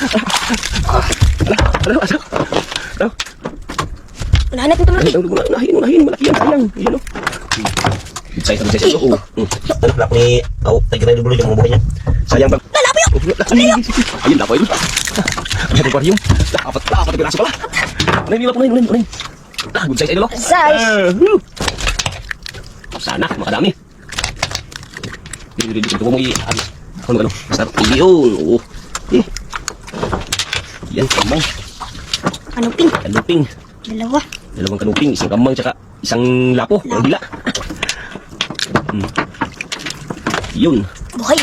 Ano? Unahan natin ito malaki. Unahin, malaki yan, sayang. Ayan o. Good size, oo. Ano, lako ni, tagin tayo dulo yung mga buhay niya. Sayang pag... Lalapo yun! Ayun, lapo yun. Ayan, aquarium. Apat na piraso pala. Unahin. Good size, idol o. Size. Sana, makadami. Hindi ko mo i-alis. Ano, basta yun, oo. Yan, kamang. Kanuping. Dalawang kanuping, isang kamang, tsaka isang lapo. Ang hila. Yun. Buhay.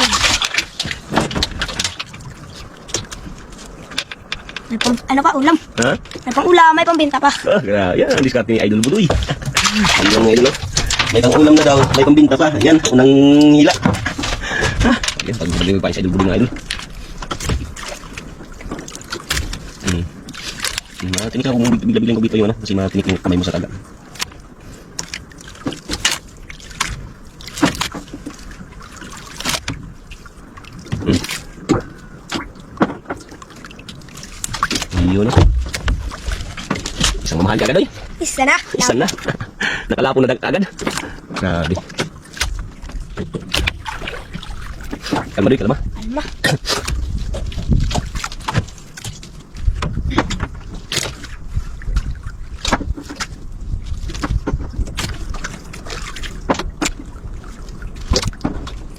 Ano pa, ulam? Ha? May pang ulam, may pang binta pa. Yan, ang diskarte ni Idol Budoy. Ayan mga idol, may pang ulam na daw, may pambinta pa. Yan, unang hila. Yan, pag-bili pa sa Idol Budoy mga idol. Matinik ka kung bigla-biglang kabito yun, kasi matinik yung kamay mo sa taga. Yun. Isang mamahal ka agad, oy. Isa na. Nakalapo na agad. Grabe. Kalma, doy, kalma. Alma.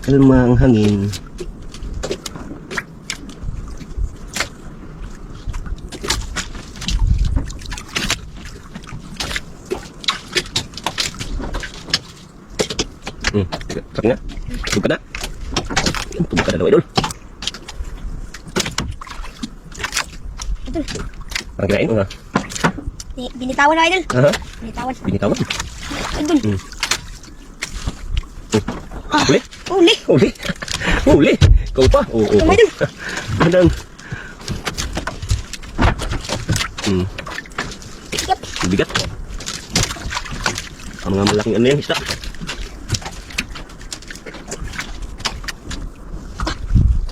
Kalma ang hangin. Sarap nga. Tugka na. Tugka na daw, idol. Idol. Parang kinain mo, ha? Binitawan na, idol. Aha. Binitawan. Idol. Idol. Uli. Uli. Ikaw pa. Oo. Idol. Madang. Yep. Bigat. Ang mga malaking ano yan, isda.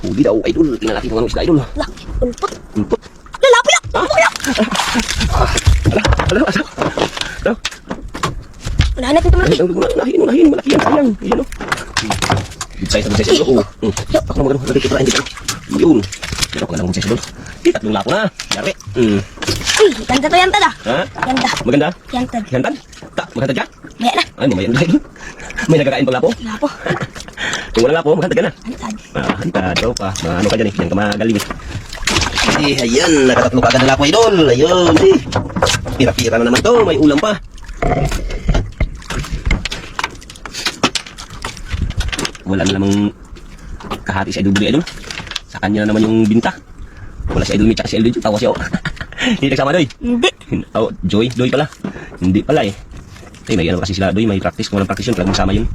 Huli daw, idol. Tingnan natin kung anong isda, idol. Laki. Ulpot. Impot. Lalapo yan. Ano? Unahan natin ito malaki. Unahin, malaki yan, sayang. Ayan o. Good size, oo. Ako naman, lagay ko pala, hindi pa. Yun. Pero ako na lang good size, idol. Tatlong lapo na. Yari. Uy, ganda to yan, tad ah. Ha? Ganda. Maganda? Yan, tad. Hantad? Magantad ka? Maya na. Ay, mamayan na, idol. May nagkakain pang lapo. Lapo. Kung wala lapo, magantad ka na. Antad. Hantad, daw pa. Ano ka dyan eh, yan ka magaling eh. Ayan, nakatatlo ka agad na lapo, idol. Ayun, pira-pira na naman to, may ulam pa. Wala na namang kahati si Idol Budoy, idol. Sa kanya na naman yung binta. Wala si Idol Mitch at si Idol Joy. Tawa siya, oh. Hindi nagsama, Doy. Hindi. Oh, Joy pala. Hindi pala eh. Ay, may ano kasi sila, Doy. May practice. Kung walang practice yun, talagang masama yun.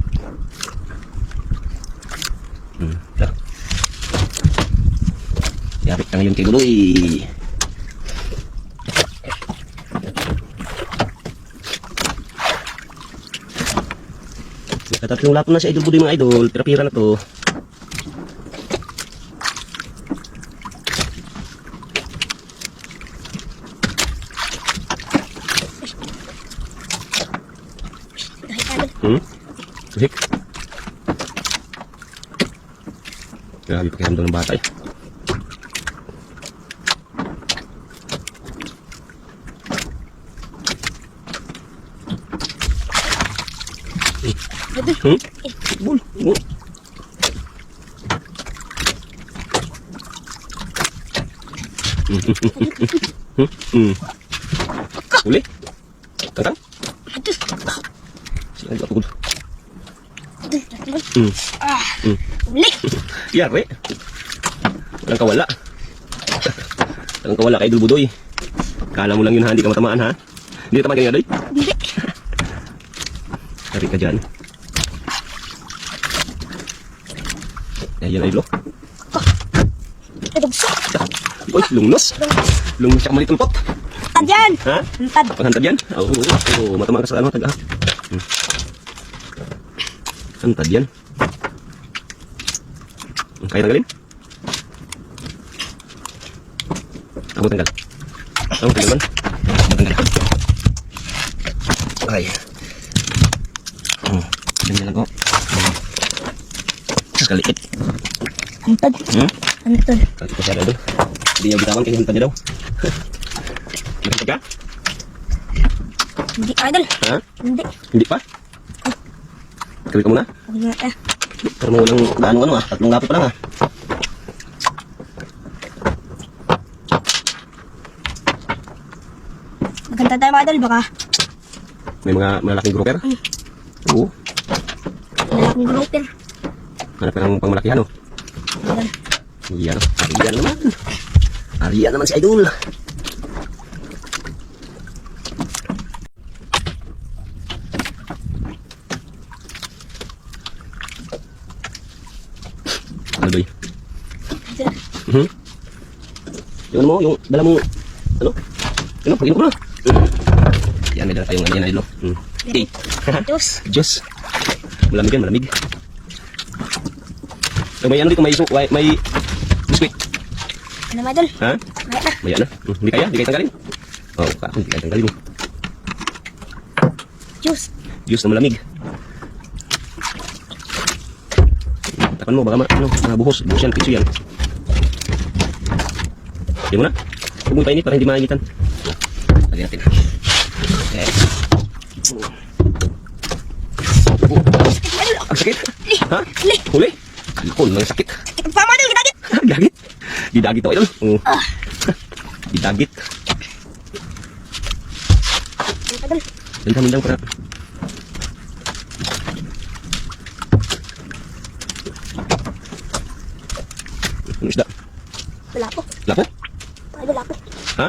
Yapit ka ngayon kay Budoy. Nakatatlong lapo na si Idol Budoy, mga idol. Pira-pira na to. Sik. Grabe pakiramdam ng bata eh. Bul. Uli. Tangkang. Sila juga pukul. Uli. Yari. Walang kawala. Walang kawala kay Idol Budoy. Kala mo lang yun ha, hindi ka matamaan ha. Hindi ka tamaan kanina, Doy? Hindi. Yari ka dyan. Ayan, idol. Kadugso. Uy, lungnos. Lungnos siya malitulpot. Tad yan. Ha? Tad. Paghantad yan? Oo, matamaan ka sa ano, taga. Hantad yan. Kaya tanggalin? Ako tanggal. Ako tanggal man. Ako tanggal. Ay. Ganyan lang ko. Kaliit. Antad. Antad. Kaliit ko siya idol. Hindi niya bitawan kasi hintad niya daw. Nakita ka? Hindi, idol. Ha? Hindi. Hindi pa? Kawin ka muna? Huwag na eh. Pero mo walang gaano ah. 3 lapot pa lang ah. Maganda tayo mga idol, baka May mga malalaking grouper. Oo. malaking grouper. Hanap ka ng pangmalakihan oh. Idol. Ariyan oh. Ariyan naman. Ariyan naman si idol. Ano ba Idol. Yung ano mo, yung dala mo, ano? Ano, pag-inom ko na. Yan, may dala tayong ano yan, idol. Okay. Diyos. Diyos. Malamig yan, malamig. So, may ano dito, may biskuit. Ano mga idol? Ha? Maya na. May ano? Hindi kaya tanggalin. Oo, hindi kaya tanggalin. Diyos. Diyos na malamig. Takan mo, baka buhos. Buhos yan, piso yan. Hindi mo na. Huwag mo painit para hindi mainitan. Lagyan natin. Okay. Ang sakit. Ha? Huli. Huli? Ako, ang sakit. Sakit pa mga idol, gidagit. Gagit. Didagit ako idol. Didagit. Idol. Dali lang para. Ano isda? Wala po. Lapo? Idol, lapo. Ha?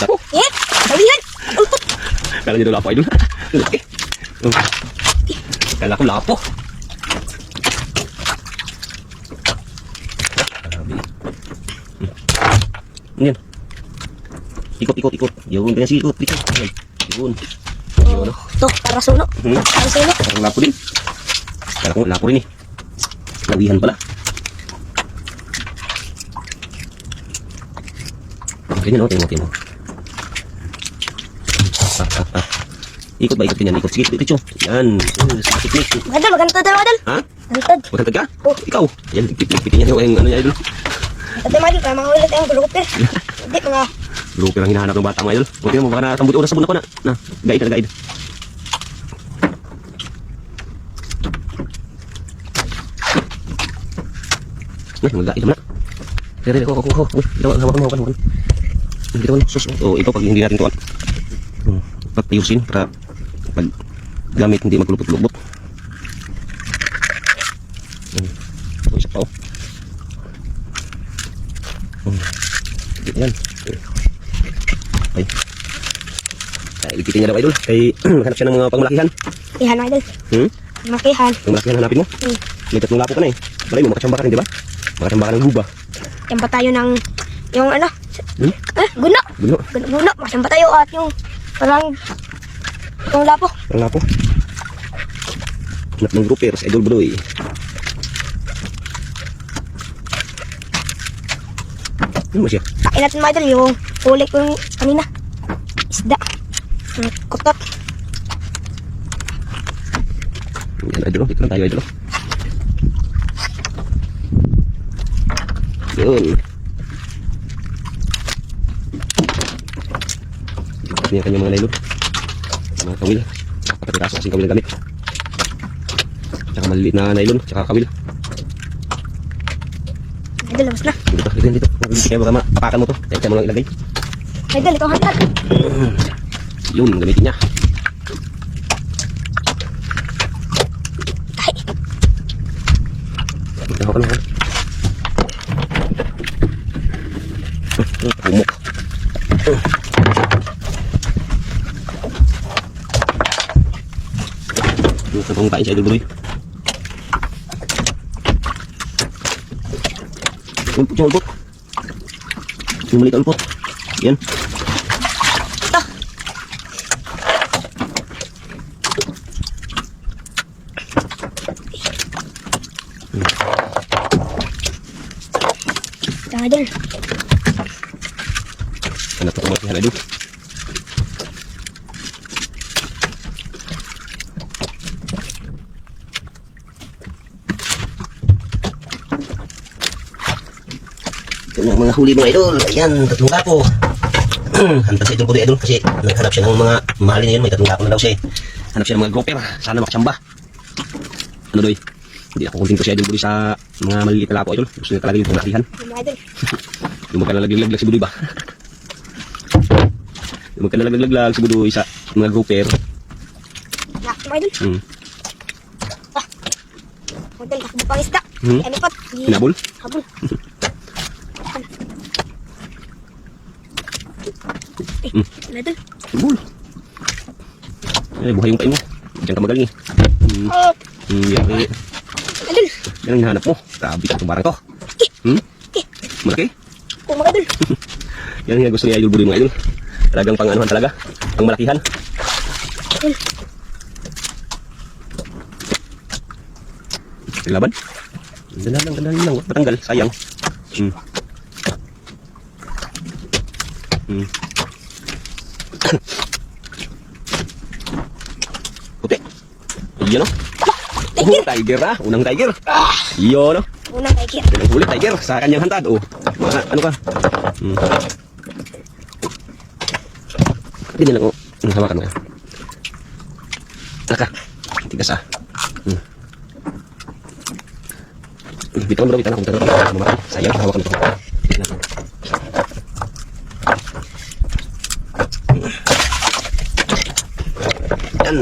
Lapo? Eh, sabihan. Ulpot. Kala niyo daw lapo idol. Laki. Kala ko lapo. Yan. Ikot. Yung ganyan sikot. Yun. Yun, ano? Ito, para suno. Para suno. Parang lapo din. Kala ko lapo rin eh. Lawihan pala. Ganyan o, tingnan mo. Ikot ba? Ikot ganyan. Ikot. Sige, ikot. Yan. Sikit. Idol, maganda tayo mga idol. Ha? Antad. Magkantad ka? Oh. Ikaw. Yan, ikit-ikitin niya yung ano niya idol. Ito mga idol, kaya mga ulit tayong grouper. Hindi, mga Grouper ang hinahanap ng bata mga idol. Buti mo, baka natambut oras sabon ako na. Na, gaid. Mag-gaid naman na. Tira, ko. Hawakan. Dito mo, sus. O, ito pag hindi natin ito. Pagpayusin para pag gamit hindi maglupot-lupot. O, isa pa o. Yan. Ay. Ipitin niya daw idol. Kay hanap siya ng mga pangmalakihan. ihan mga idol. Makihan. Pangmalakihan hanapin mo. May 3 lapo ka na eh. Balay mo, makachamba ka rin, di ba? Makachamba ka ng guba. Yan ba tayo ng, yung ano, guna. Gulo. Guna, masan ba tayo at yung, parang, yung lapo. Ang lapo. Hanap ng groupers, idol bro eh. Ano mo siya? Kain natin mga idol, yung huli ko yung kanina. Isda. Kutot. Yan idol, dito lang tayo idol. Yun. Ini ang kanyang mga nailon. Mga kawil. Kapatiraso kasing kawil na gamit. Tsaka maliliit na nailon. Tsaka kawil. Idol, labas na. Dito. Kaya baka mapakan mo to. Kaya mo lang ilagay. Idol, ito ang hangkad. Yun, gamitin niya. Ay, Ito ka na. Umok. Ito pang kain sa idol boy. Ulpot. Yung maliit na ulpot. Yan. ito. Ito, idol. Hanap ko mga idol. Ito na ang mga huli mga idol. Ayan, tatlong kapo. Hantad sa itong kudo idol kasi naghanap siya ng mga mahalin na yun. May tatlong kapo na daw siya eh. Hanap siya ng mga grouper. Sana makachamba. Ano doy? Hindi ako kontento siya idol kudo sa mga maliliit na lapo idol. Gusto niya talaga yung panglakihan. Mga idol. Yung magkalalaglag si Budoy ba? Yung magkalalaglag si Budoy sa mga grouper. Nak, mga idol. Mga idol, takbo pang isda. Ano pa? Hinabol? Habol. Mga idol. Hinabol. Eh, buhay yung pain mo. Diyan ka magaling eh. Yari. Idol. Yan ang hinahanap mo. Grabe ka itong barang to. Malaki? Oh, mga idol. Yan ang gusto ni Idol Budoy mga idol. Talagang pang-anuhan talaga. Pang malakihan. Idol. Laban. Ganda lang. Huwag matanggal. Sayang. Puti. Iyan o. Tiger ah. Unang tiger. Iyon o. Unang tiger. Yan ang huli tiger sa kanyang hantad. Oh. Ano ka? Hindi lang oh. Hawakan mo yan. Naka. Tigas ah. Bitawan mo na kung talaga. Sayang, hawakan mo ito. Yan.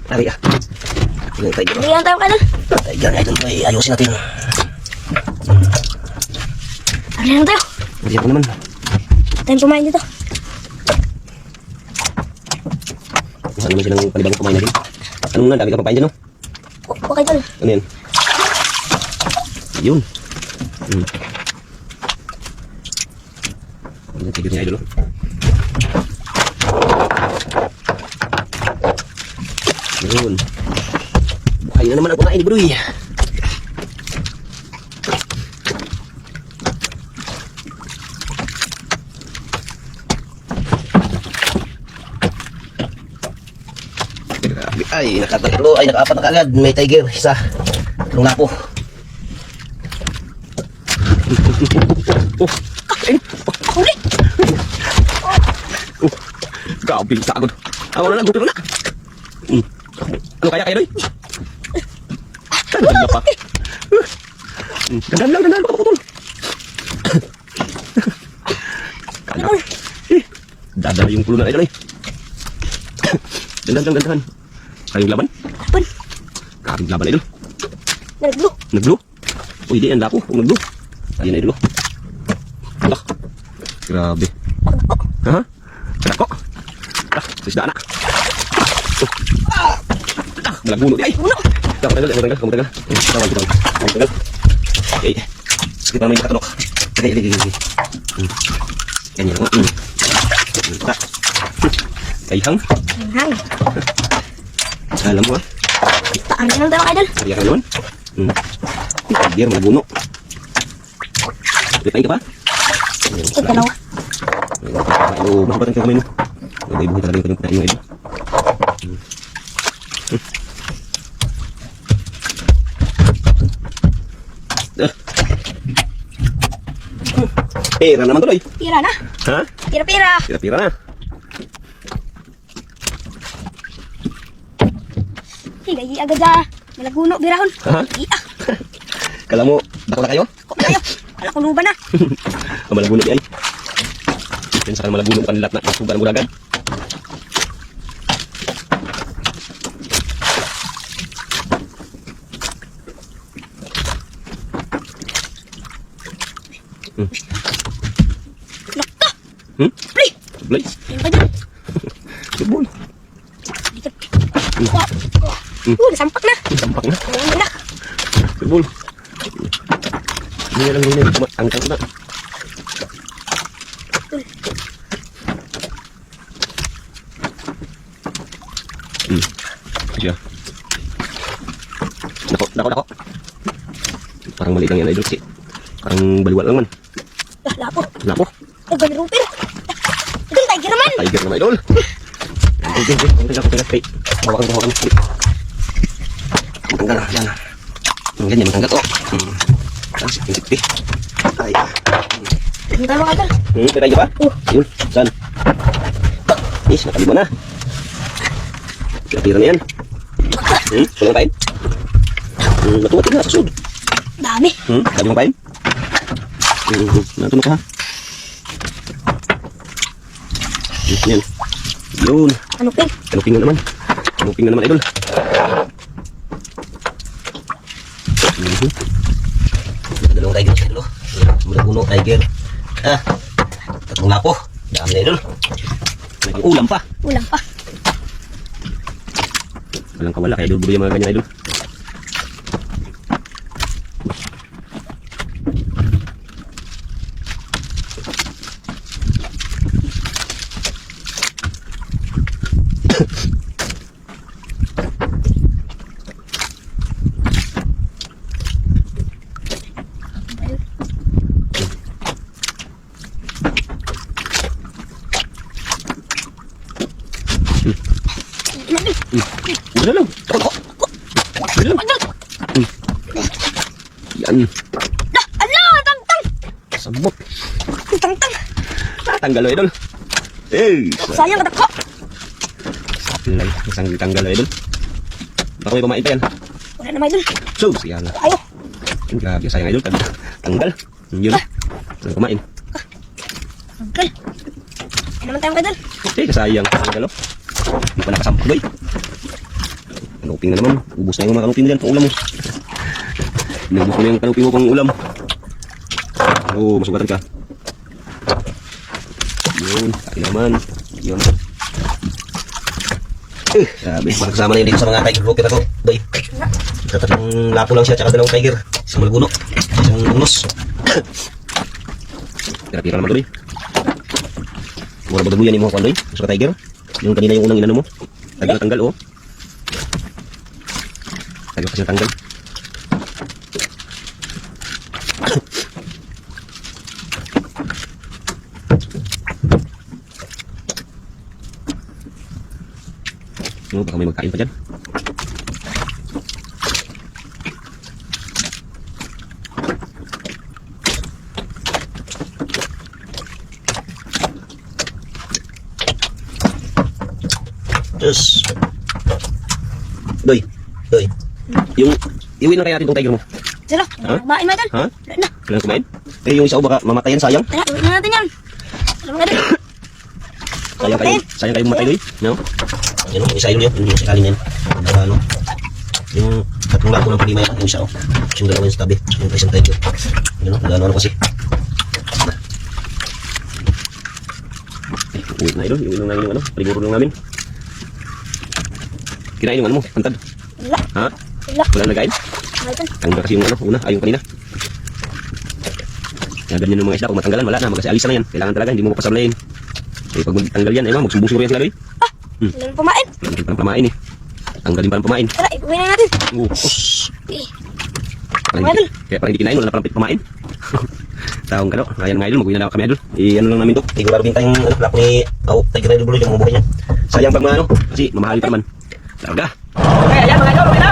Tari ah. Yan tiger. Hindi lang tayo mga idol. Tiger na idol. Ay, ayusin natin. Hindi lang tayo. Hindi ako naman. Tayong kumain dito. Kuha naman silang panibagong kumain natin. Anong na? Dami ka papain dyan, no? Okay, idol. Ano yan? Yun. Ano yung tiger niya, idol? Yun. Buhay na naman ang kumain ni Budoy. Ay, nakatatlo. Ay, nakaapat na kaagad. May tiger. Isa. Tulong na po. Huli. Grabe, sagod. Ako na lang, gupin ko na. Ano kaya kayo, Doy? Ganda pa. Dandan lang, baka makaputol. Kaya. Dadala yung pulo na idol eh. Dandan. Kayong laban? Laban. Kaming laban idol. Naglo. Naglo? Uy, di yan lapo. Kung naglo. Ayan idol. Anak. Grabe. Ha? Kadako. Sisda na. Malaguno di ay. Uno. Kamu tagal. Okay. Sige pa may nakatunok. Okay. Ganyan lang. Kayhang. Hang. Alam mo ah. Taan lang tayo mga idol. Kaya ka naman. Biar malaguno. Lipain ka pa? Ito dalawa. Masempatan ka kamay mo. Buhay talaga yung kanyang pinain mo idol. Pera naman tuloy. Pira na. Ha? Pira. Pira na. Higay agad sa malaguno birahon. Ha? Iya. Kala mo, dako na kayo? Kok tayo. Wala ko luba na. Malaguno di ay. Yan sa malaguno kanilat na sugan gulagan. Lakta. Play. Blay. Ayun ka dyan. Subol. Dito. Nasampak na. Sampak na. Ayun na. Subol. Ini lang ini. Angkat na. Siya. Dako. Parang maliit lang yan idol. Parang baliwala lang man. Lapo. Lapo. Ito ba ni Rupir? Ito yung tiger naman. Tiger naman, idol. Okay. Hey, hawakan. Matanggal na, yan. Ganyan, matanggal. Oh. Tapos, yung sikti. Ay. Ano tayo mga idol? Pera ba? Yun, saan? Is, nakalima na. Pira na yan. Sulang pain? Matuwat na, susud. Dami. Dami mong pain? Natunog ka ha? Yan. Yun. Ano pin? Kanuping na naman. Kanuping na naman, idol. Dalawang tiger sa idol. Sumunod uno, tiger. Tatlong lapo. Dami na, idol. May pang-ulam pa. Ulang pa. Walang kawala, kaya idol-bulo yung mga ganyan, idol. Udah lang. Ako. Udah lang. Yan. Ala! Tang-tang! Samot. Tang-tang! Tanggal, idol. Eh. Sayang katak ko. Lay, isang tanggal, idol. Baka may pamain pa yan. Wala naman idol. So, siya na. Ayo. Grabe, sayang, idol. Tanggal. Yun. Saan kumain? Tanggal. Ano naman tayong idol? Eh, kasayang. Tanggal, oh. Hindi pa nakasampag, boy. Kanuping na naman. Ubus na yung mga kanuping na dyan pang ulam mo. Inubos mo na yung kanuping mo pang ulam. Oo, masugatan ka. Yun, tayo naman. Yun. Sabi, magkasama na yun dito sa mga tiger rocker ako, boy. Tatlong lapo lang siya, tsaka dalawang tiger. Isang malguno, isang unos. Pira-pira naman ito, boy. Mura ba dabuyan yung mga kwan, boy? Gusto ka tiger? Yung kanina yung unang inano mo. Tanggal na tanggal, oh. Tagal kasi tanggal. No, baka may magkain pa dyan. Yes. Doy. Yung iuwi na kaya natin itong tiger mo. Sila, Ha? kumain mga idol. Ha? Wala na. Kailan kumain? Eh, yung isa ko baka mamatayan, sayang. Tara, iwan na natin yan. Ano mga idol? Sayang kayo mamatay, Doy. No? Yan, yung isa yun, yung sa kaling yan. Ano? Yung tatlong lapo ng palima yan, yung isa, oh. Yung dalawa yung sa tabi, yung isang tiger. Yan, ano kasi. Uwi na, idol. Iuwi lang namin yung ano, paliguro lang namin. Kinain yung ano mo, pantad. Wala. Ha? Wala. Wala nagain? Mga idol. Tanggal kasi yung ano, una, yung kanina. Kaya ganyan yung mga isda, kung matanggalan, wala na, magkasialisa na yan. Kailangan talaga, hindi mo mapasablayin. Eh, pag magtanggal yan, ayun, magsumbong-sumbong yan sila, Doy. Wala na pumain. Hindi pa lang pamain, eh. Tanggalin pa lang pamain. Tara, iwan na natin. Upos. Eh, Kaya parang hindi kinain, wala na parang pamain. Taong kalo, ayan mga idol, mag-uwi na lang kami idol. Ano lang namin to, siguro rin tayong lapo ni Tiger Idol Buloy, yung mga buhay niya. Sayang pag mga ano, kasi mamahalin pa naman. Larga. Okay, ayan mga idol, okay na.